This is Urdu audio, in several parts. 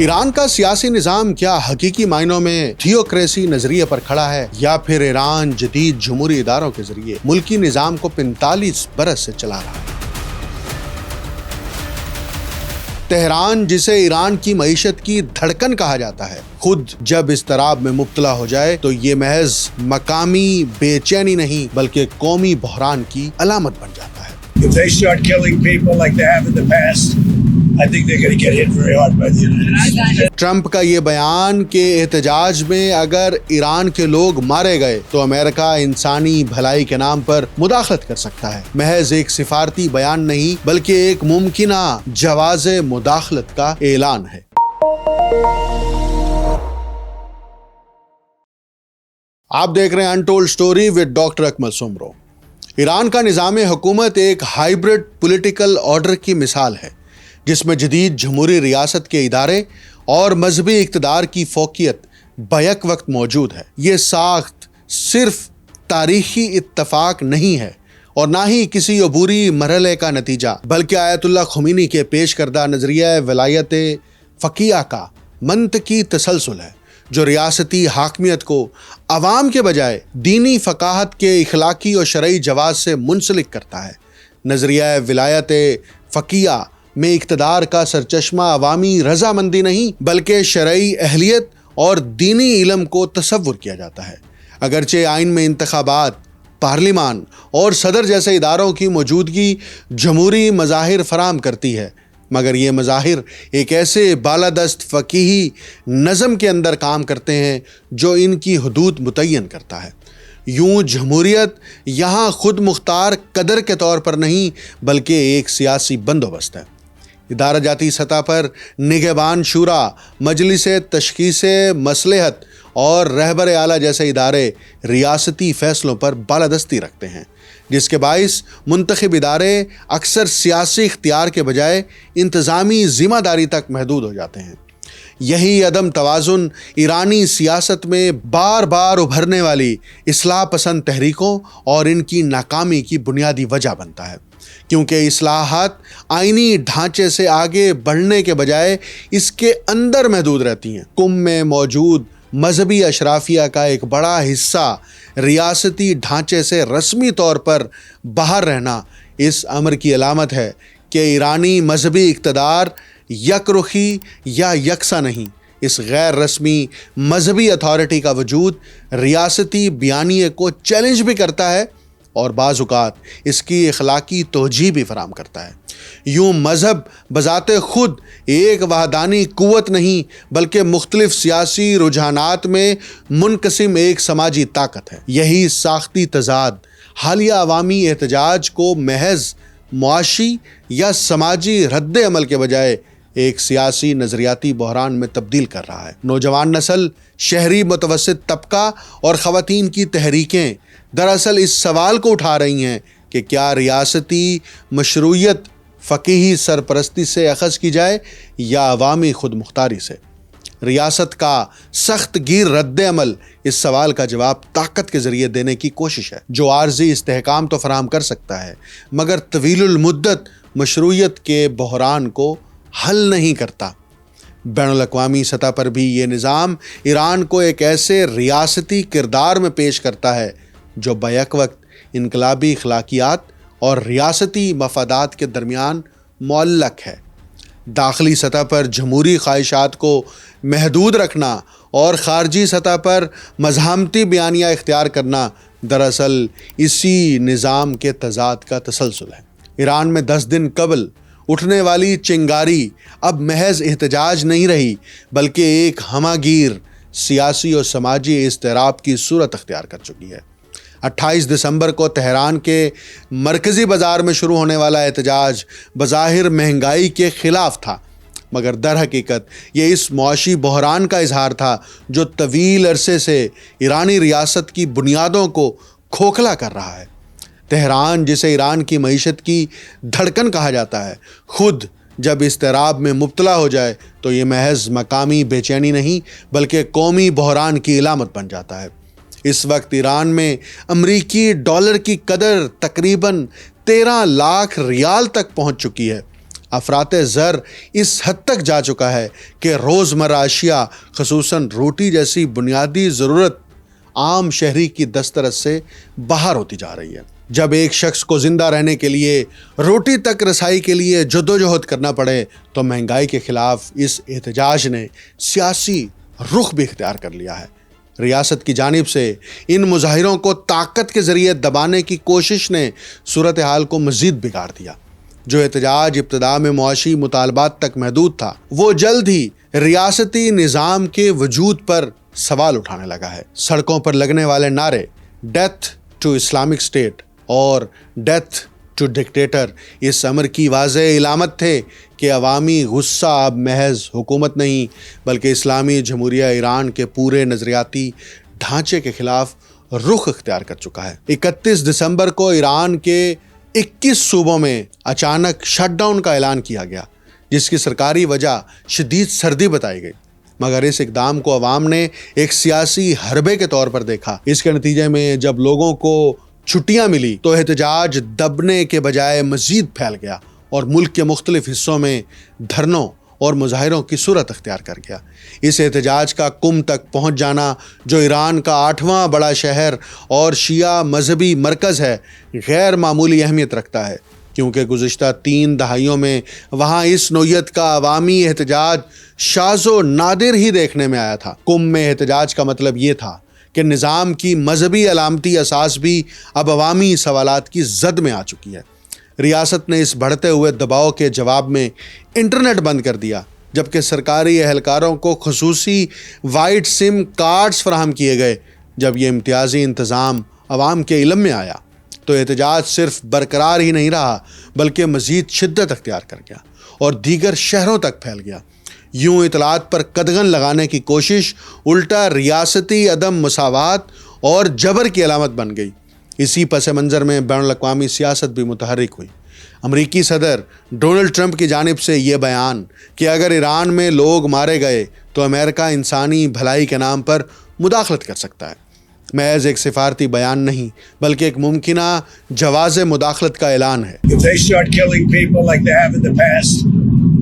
ایران کا سیاسی نظام کیا حقیقی معنوں میں تھیوکریسی نظریے پر کھڑا ہے یا پھر ایران جدید جمہوری اداروں کے ذریعے ملکی نظام کو 45 برس سے چلا رہا ہے؟ تہران، جسے ایران کی معیشت کی دھڑکن کہا جاتا ہے، خود جب اضطراب میں مبتلا ہو جائے تو یہ محض مقامی بے چینی نہیں بلکہ قومی بحران کی علامت بن جاتا ہے۔ If they start killing people like they have in the past, I think they're going to get hit very hard by the United States. Trump کا یہ بیان کہ احتجاج میں اگر ایران کے لوگ مارے گئے تو امریکہ انسانی بھلائی کے نام پر مداخلت کر سکتا ہے، محض ایک سفارتی بیان نہیں بلکہ ایک ممکنہ جواز مداخلت کا اعلان ہے۔ آپ دیکھ رہے ہیں انٹولڈ سٹوری ود ڈاکٹر اکمل سومرو۔ ایران کا نظام حکومت ایک ہائیبرڈ پولیٹیکل آرڈر کی مثال ہے جس میں جدید جمہوری ریاست کے ادارے اور مذہبی اقتدار کی فوقیت بیک وقت موجود ہے۔ یہ ساخت صرف تاریخی اتفاق نہیں ہے اور نہ ہی کسی عبوری مرحلے کا نتیجہ، بلکہ آیت اللہ خمینی کے پیش کردہ نظریہ ولایت فقیہ کا منطقی تسلسل ہے جو ریاستی حاکمیت کو عوام کے بجائے دینی فقاہت کے اخلاقی اور شرعی جواز سے منسلک کرتا ہے۔ نظریہ ولایت فقیہ میں اقتدار کا سرچشمہ عوامی رضامندی نہیں بلکہ شرعی اہلیت اور دینی علم کو تصور کیا جاتا ہے۔ اگرچہ آئین میں انتخابات، پارلیمان اور صدر جیسے اداروں کی موجودگی جمہوری مظاہر فراہم کرتی ہے، مگر یہ مظاہر ایک ایسے بالادست فقیہی نظم کے اندر کام کرتے ہیں جو ان کی حدود متعین کرتا ہے۔ یوں جمہوریت یہاں خود مختار قدر کے طور پر نہیں بلکہ ایک سیاسی بندوبست ہے۔ ادارہ جاتی سطح پر نگہبان شورا، مجلس تشخیص مصلحت اور رہبر اعلیٰ جیسے ادارے ریاستی فیصلوں پر بالادستی رکھتے ہیں، جس کے باعث منتخب ادارے اکثر سیاسی اختیار کے بجائے انتظامی ذمہ داری تک محدود ہو جاتے ہیں۔ یہی عدم توازن ایرانی سیاست میں بار بار ابھرنے والی اصلاح پسند تحریکوں اور ان کی ناکامی کی بنیادی وجہ بنتا ہے، کیونکہ اصلاحات آئینی ڈھانچے سے آگے بڑھنے کے بجائے اس کے اندر محدود رہتی ہیں۔ قم میں موجود مذہبی اشرافیہ کا ایک بڑا حصہ ریاستی ڈھانچے سے رسمی طور پر باہر رہنا اس امر کی علامت ہے کہ ایرانی مذہبی اقتدار یک رخی یا یکساں نہیں۔ اس غیر رسمی مذہبی اتھارٹی کا وجود ریاستی بیانیے کو چیلنج بھی کرتا ہے اور بعض اوقات اس کی اخلاقی توجیہ بھی فراہم کرتا ہے۔ یوں مذہب بذات خود ایک وحدانی قوت نہیں بلکہ مختلف سیاسی رجحانات میں منقسم ایک سماجی طاقت ہے۔ یہی ساختی تضاد حالیہ عوامی احتجاج کو محض معاشی یا سماجی رد عمل کے بجائے ایک سیاسی نظریاتی بحران میں تبدیل کر رہا ہے۔ نوجوان نسل، شہری متوسط طبقہ اور خواتین کی تحریکیں دراصل اس سوال کو اٹھا رہی ہیں کہ کیا ریاستی مشروعیت فقیہی سرپرستی سے اخذ کی جائے یا عوامی خود مختاری سے۔ ریاست کا سخت گیر رد عمل اس سوال کا جواب طاقت کے ذریعے دینے کی کوشش ہے، جو عارضی استحکام تو فراہم کر سکتا ہے مگر طویل المدت مشروعیت کے بحران کو حل نہیں کرتا۔ بین الاقوامی سطح پر بھی یہ نظام ایران کو ایک ایسے ریاستی کردار میں پیش کرتا ہے جو بیک وقت انقلابی اخلاقیات اور ریاستی مفادات کے درمیان معلق ہے۔ داخلی سطح پر جمہوری خواہشات کو محدود رکھنا اور خارجی سطح پر مزاحمتی بیانیہ اختیار کرنا دراصل اسی نظام کے تضاد کا تسلسل ہے۔ ایران میں 10 دن قبل اٹھنے والی چنگاری اب محض احتجاج نہیں رہی بلکہ ایک ہمہ گیر سیاسی اور سماجی اضطراب کی صورت اختیار کر چکی ہے۔ 28 دسمبر کو تہران کے مرکزی بازار میں شروع ہونے والا احتجاج بظاہر مہنگائی کے خلاف تھا، مگر در حقیقت یہ اس معاشی بحران کا اظہار تھا جو طویل عرصے سے ایرانی ریاست کی بنیادوں کو کھوکھلا کر رہا ہے۔ تہران، جسے ایران کی معیشت کی دھڑکن کہا جاتا ہے، خود جب اضطراب میں مبتلا ہو جائے تو یہ محض مقامی بے چینی نہیں بلکہ قومی بحران کی علامت بن جاتا ہے۔ اس وقت ایران میں امریکی ڈالر کی قدر تقریباً 13 لاکھ ریال تک پہنچ چکی ہے۔ افراط زر اس حد تک جا چکا ہے کہ روزمرہ اشیاء خصوصاً روٹی جیسی بنیادی ضرورت عام شہری کی دسترس سے باہر ہوتی جا رہی ہے۔ جب ایک شخص کو زندہ رہنے کے لیے روٹی تک رسائی کے لیے جدوجہد کرنا پڑے تو مہنگائی کے خلاف اس احتجاج نے سیاسی رخ بھی اختیار کر لیا ہے۔ ریاست کی جانب سے ان مظاہروں کو طاقت کے ذریعے دبانے کی کوشش نے صورتحال کو مزید بگاڑ دیا۔ جو احتجاج ابتدا میں معاشی مطالبات تک محدود تھا، وہ جلد ہی ریاستی نظام کے وجود پر سوال اٹھانے لگا ہے۔ سڑکوں پر لگنے والے نعرے ڈیتھ ٹو اسلامک اسٹیٹ اور ڈیتھ ٹو ڈکٹیٹر اس امر کی واضح علامت تھے کہ عوامی غصہ اب محض حکومت نہیں بلکہ اسلامی جمہوریہ ایران کے پورے نظریاتی ڈھانچے کے خلاف رخ اختیار کر چکا ہے۔ 31 دسمبر کو ایران کے 21 صوبوں میں اچانک شٹ ڈاؤن کا اعلان کیا گیا، جس کی سرکاری وجہ شدید سردی بتائی گئی، مگر اس اقدام کو عوام نے ایک سیاسی حربے کے طور پر دیکھا۔ اس کے نتیجے میں جب لوگوں کو چھٹیاں ملی تو احتجاج دبنے کے بجائے مزید پھیل گیا اور ملک کے مختلف حصوں میں دھرنوں اور مظاہروں کی صورت اختیار کر گیا۔ اس احتجاج کا قم تک پہنچ جانا، جو ایران کا 8واں بڑا شہر اور شیعہ مذہبی مرکز ہے، غیر معمولی اہمیت رکھتا ہے، کیونکہ گزشتہ 3 دہائیوں میں وہاں اس نوعیت کا عوامی احتجاج شاذ و نادر ہی دیکھنے میں آیا تھا۔ قم میں احتجاج کا مطلب یہ تھا کہ نظام کی مذہبی علامتی اساس بھی اب عوامی سوالات کی زد میں آ چکی ہے۔ ریاست نے اس بڑھتے ہوئے دباؤ کے جواب میں انٹرنیٹ بند کر دیا، جبکہ سرکاری اہلکاروں کو خصوصی وائٹ سم کارڈز فراہم کیے گئے۔ جب یہ امتیازی انتظام عوام کے علم میں آیا تو احتجاج صرف برقرار ہی نہیں رہا بلکہ مزید شدت اختیار کر گیا اور دیگر شہروں تک پھیل گیا۔ یوں اطلاعات پر قدغن لگانے کی کوشش الٹا ریاستی عدم مساوات اور جبر کی علامت بن گئی۔ اسی پس منظر میں بین الاقوامی سیاست بھی متحرک ہوئی۔ امریکی صدر ڈونلڈ ٹرمپ کی جانب سے یہ بیان کہ اگر ایران میں لوگ مارے گئے تو امریکہ انسانی بھلائی کے نام پر مداخلت کر سکتا ہے، محض ایک سفارتی بیان نہیں بلکہ ایک ممکنہ جواز مداخلت کا اعلان ہے۔ If they start killing people like they have in the past,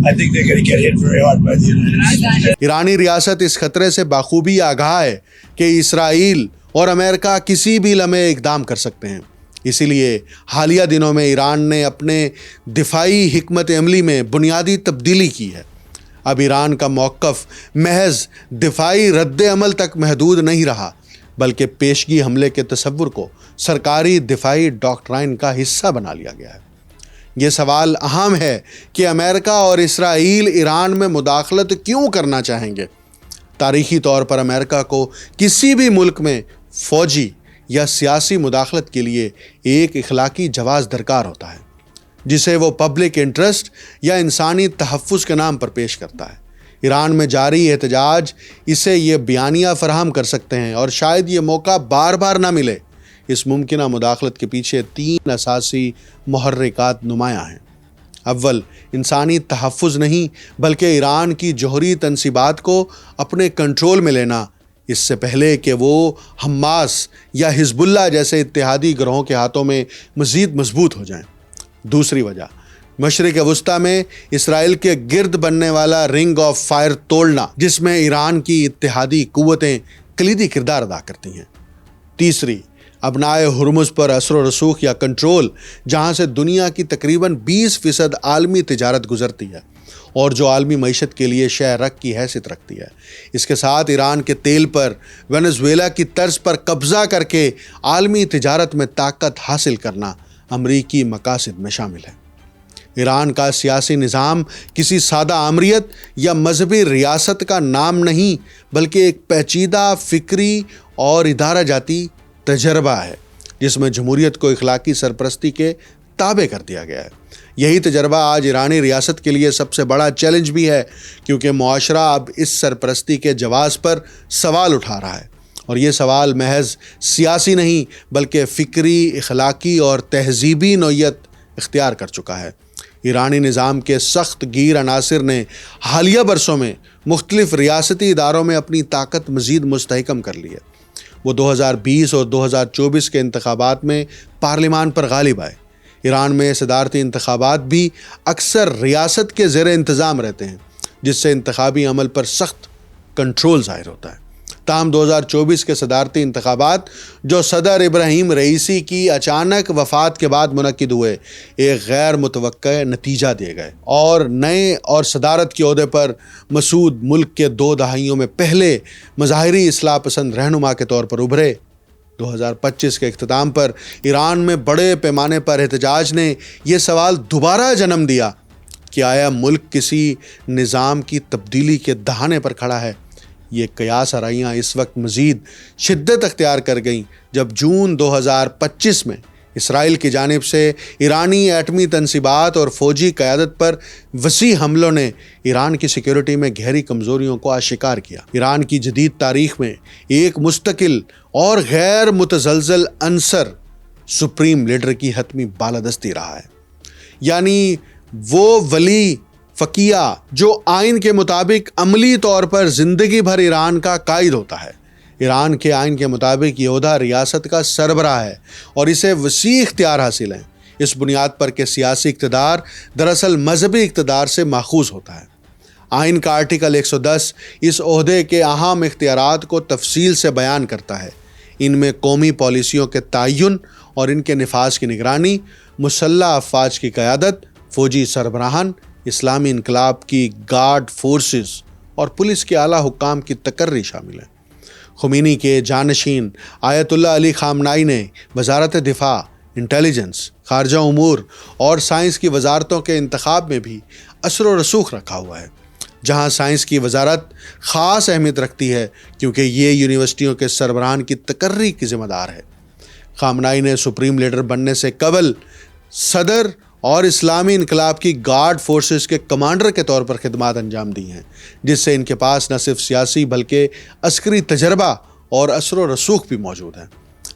I think they're going to get hit very hard by the United States. ایرانی ریاست اس خطرے سے بخوبی آگاہ ہے کہ اسرائیل اور امریکہ کسی بھی لمحے اقدام کر سکتے ہیں۔ اسی لیے حالیہ دنوں میں ایران نے اپنے دفاعی حکمت عملی میں بنیادی تبدیلی کی ہے۔ اب ایران کا موقف محض دفاعی رد عمل تک محدود نہیں رہا بلکہ پیشگی حملے کے تصور کو سرکاری دفاعی ڈاکٹرائن کا حصہ بنا لیا گیا ہے۔ یہ سوال اہم ہے کہ امریکہ اور اسرائیل ایران میں مداخلت کیوں کرنا چاہیں گے؟ تاریخی طور پر امریکہ کو کسی بھی ملک میں فوجی یا سیاسی مداخلت کے لیے ایک اخلاقی جواز درکار ہوتا ہے، جسے وہ پبلک انٹرسٹ یا انسانی تحفظ کے نام پر پیش کرتا ہے۔ ایران میں جاری احتجاج اسے یہ بیانیہ فراہم کر سکتے ہیں اور شاید یہ موقع بار بار نہ ملے۔ اس ممکنہ مداخلت کے پیچھے 3 اساسی محرکات نمایاں ہیں۔ اول، انسانی تحفظ نہیں بلکہ ایران کی جوہری تنصیبات کو اپنے کنٹرول میں لینا، اس سے پہلے کہ وہ حماس یا حزب اللہ جیسے اتحادی گروہوں کے ہاتھوں میں مزید مضبوط ہو جائیں۔ دوسری وجہ، مشرق وسطیٰ میں اسرائیل کے گرد بننے والا رنگ آف فائر توڑنا، جس میں ایران کی اتحادی قوتیں کلیدی کردار ادا کرتی ہیں۔ تیسری، ابنائے ہرمز پر اثر و رسوخ یا کنٹرول، جہاں سے دنیا کی تقریباً 20% عالمی تجارت گزرتی ہے اور جو عالمی معیشت کے لیے شہ رگ کی حیثیت رکھتی ہے۔ اس کے ساتھ ایران کے تیل پر وینزویلا کی طرز پر قبضہ کر کے عالمی تجارت میں طاقت حاصل کرنا امریکی مقاصد میں شامل ہے۔ ایران کا سیاسی نظام کسی سادہ آمریت یا مذہبی ریاست کا نام نہیں بلکہ ایک پیچیدہ فکری اور ادارہ جاتی تجربہ ہے، جس میں جمہوریت کو اخلاقی سرپرستی کے تابع کر دیا گیا ہے۔ یہی تجربہ آج ایرانی ریاست کے لیے سب سے بڑا چیلنج بھی ہے، کیونکہ معاشرہ اب اس سرپرستی کے جواز پر سوال اٹھا رہا ہے، اور یہ سوال محض سیاسی نہیں بلکہ فکری، اخلاقی اور تہذیبی نوعیت اختیار کر چکا ہے۔ ایرانی نظام کے سخت گیر عناصر نے حالیہ برسوں میں مختلف ریاستی اداروں میں اپنی طاقت مزید مستحکم کر لی ہے۔ وہ 2020 اور 2024 کے انتخابات میں پارلیمان پر غالب آئے۔ ایران میں صدارتی انتخابات بھی اکثر ریاست کے زیر انتظام رہتے ہیں، جس سے انتخابی عمل پر سخت کنٹرول ظاہر ہوتا ہے۔ تاہم 2024 کے صدارتی انتخابات جو صدر ابراہیم رئیسی کی اچانک وفات کے بعد منعقد ہوئے، ایک غیر متوقع نتیجہ دیے گئے اور نئے اور صدارت کے عہدے پر مسعود ملک کے 2 دہائیوں میں پہلے مظاہری اصلاح پسند رہنما کے طور پر ابھرے۔ 2025 کے اختتام پر ایران میں بڑے پیمانے پر احتجاج نے یہ سوال دوبارہ جنم دیا کہ آیا ملک کسی نظام کی تبدیلی کے دہانے پر کھڑا ہے؟ یہ قیاس آرائیاں اس وقت مزید شدت اختیار کر گئیں جب جون 2025 میں اسرائیل کی جانب سے ایرانی ایٹمی تنصیبات اور فوجی قیادت پر وسیع حملوں نے ایران کی سیکیورٹی میں گہری کمزوریوں کو آشکار کیا۔ ایران کی جدید تاریخ میں ایک مستقل اور غیر متزلزل عنصر سپریم لیڈر کی حتمی بالادستی رہا ہے، یعنی وہ ولی فقیہ جو آئین کے مطابق عملی طور پر زندگی بھر ایران کا قائد ہوتا ہے۔ ایران کے آئین کے مطابق یہ عہدہ ریاست کا سربراہ ہے اور اسے وسیع اختیار حاصل ہیں، اس بنیاد پر کہ سیاسی اقتدار دراصل مذہبی اقتدار سے ماخوذ ہوتا ہے۔ آئین کا آرٹیکل 110 اس عہدے کے اہم اختیارات کو تفصیل سے بیان کرتا ہے۔ ان میں قومی پالیسیوں کے تعین اور ان کے نفاذ کی نگرانی، مسلح افواج کی قیادت، فوجی سربراہان، اسلامی انقلاب کی گارڈ فورسز اور پولیس کے اعلیٰ حکام کی تقرری شامل ہے۔ خمینی کے جانشین آیت اللہ علی خامنائی نے وزارت دفاع، انٹیلیجنس، خارجہ امور اور سائنس کی وزارتوں کے انتخاب میں بھی اثر و رسوخ رکھا ہوا ہے، جہاں سائنس کی وزارت خاص اہمیت رکھتی ہے کیونکہ یہ یونیورسٹیوں کے سربراہان کی تقرری کی ذمہ دار ہے۔ خامنائی نے سپریم لیڈر بننے سے قبل صدر اور اسلامی انقلاب کی گارڈ فورسز کے کمانڈر کے طور پر خدمات انجام دی ہیں، جس سے ان کے پاس نہ صرف سیاسی بلکہ عسکری تجربہ اور اثر و رسوخ بھی موجود ہے۔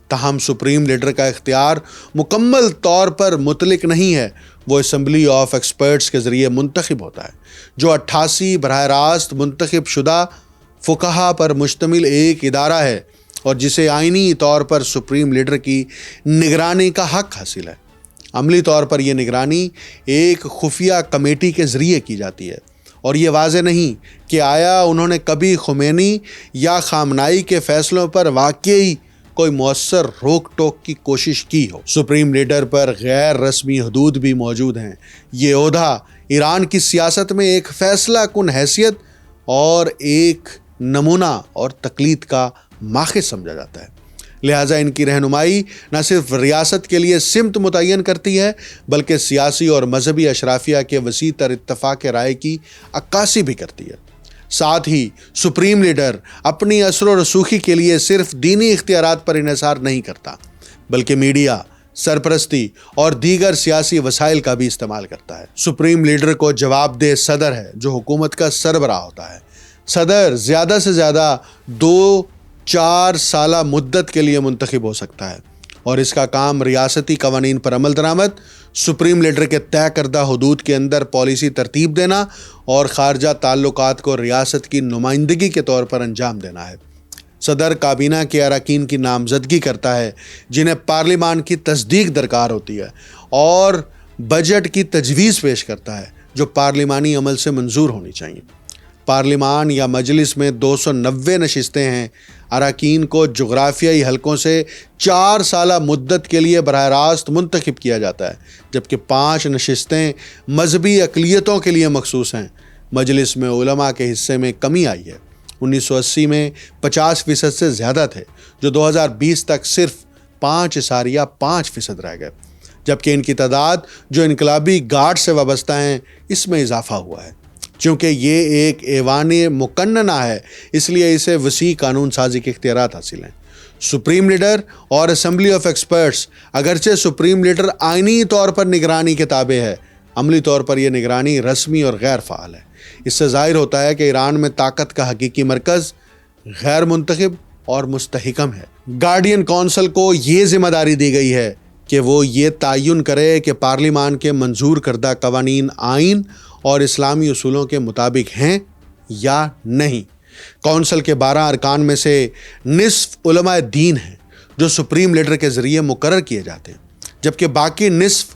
تاہم سپریم لیڈر کا اختیار مکمل طور پر مطلق نہیں ہے، وہ اسمبلی آف ایکسپرٹس کے ذریعے منتخب ہوتا ہے، جو 88 براہ راست منتخب شدہ فقہا پر مشتمل ایک ادارہ ہے اور جسے آئینی طور پر سپریم لیڈر کی نگرانی کا حق حاصل ہے۔ عملی طور پر یہ نگرانی ایک خفیہ کمیٹی کے ذریعے کی جاتی ہے اور یہ واضح نہیں کہ آیا انہوں نے کبھی خمینی یا خامنائی کے فیصلوں پر واقعی کوئی مؤثر روک ٹوک کی کوشش کی ہو۔ سپریم لیڈر پر غیر رسمی حدود بھی موجود ہیں۔ یہ عہدہ ایران کی سیاست میں ایک فیصلہ کن حیثیت اور ایک نمونہ اور تقلید کا ماخذ سمجھا جاتا ہے، لہٰذا ان کی رہنمائی نہ صرف ریاست کے لیے سمت متعین کرتی ہے بلکہ سیاسی اور مذہبی اشرافیہ کے وسیع تر اتفاق رائے کی عکاسی بھی کرتی ہے۔ ساتھ ہی سپریم لیڈر اپنی اثر و رسوخی کے لیے صرف دینی اختیارات پر انحصار نہیں کرتا بلکہ میڈیا، سرپرستی اور دیگر سیاسی وسائل کا بھی استعمال کرتا ہے۔ سپریم لیڈر کو جواب دہ صدر ہے جو حکومت کا سربراہ ہوتا ہے۔ صدر زیادہ سے زیادہ 2-4 سالہ مدت کے لیے منتخب ہو سکتا ہے اور اس کا کام ریاستی قوانین پر عمل درآمد، سپریم لیڈر کے طے کردہ حدود کے اندر پالیسی ترتیب دینا اور خارجہ تعلقات کو ریاست کی نمائندگی کے طور پر انجام دینا ہے۔ صدر کابینہ کے اراکین کی نامزدگی کرتا ہے جنہیں پارلیمان کی تصدیق درکار ہوتی ہے اور بجٹ کی تجویز پیش کرتا ہے جو پارلیمانی عمل سے منظور ہونی چاہیے۔ پارلیمان یا مجلس میں 290 نشستیں ہیں۔ اراکین کو جغرافیائی حلقوں سے 4 سالہ مدت کے لیے براہ راست منتخب کیا جاتا ہے جبکہ 5 نشستیں مذہبی اقلیتوں کے لیے مخصوص ہیں۔ مجلس میں علماء کے حصے میں کمی آئی ہے، 1980 میں 50% سے زیادہ تھے جو 2020 تک صرف 5.5% رہ گئے، جبکہ ان کی تعداد جو انقلابی گارڈ سے وابستہ ہیں اس میں اضافہ ہوا ہے۔ چونکہ یہ ایک ایوان مقننہ ہے اس لیے اسے وسیع قانون سازی کے اختیارات حاصل ہیں۔ سپریم لیڈر اور اسمبلی آف ایکسپرٹس اگرچہ سپریم لیڈر آئینی طور پر نگرانی کے تابع ہے، عملی طور پر یہ نگرانی رسمی اور غیر فعال ہے۔ اس سے ظاہر ہوتا ہے کہ ایران میں طاقت کا حقیقی مرکز غیر منتخب اور مستحکم ہے۔ گارڈین کونسل کو یہ ذمہ داری دی گئی ہے کہ وہ یہ تعین کرے کہ پارلیمان کے منظور کردہ قوانین آئین اور اسلامی اصولوں کے مطابق ہیں یا نہیں۔ کونسل کے 12 ارکان میں سے نصف علماء دین ہیں جو سپریم لیڈر کے ذریعے مقرر کیے جاتے ہیں، جبکہ باقی نصف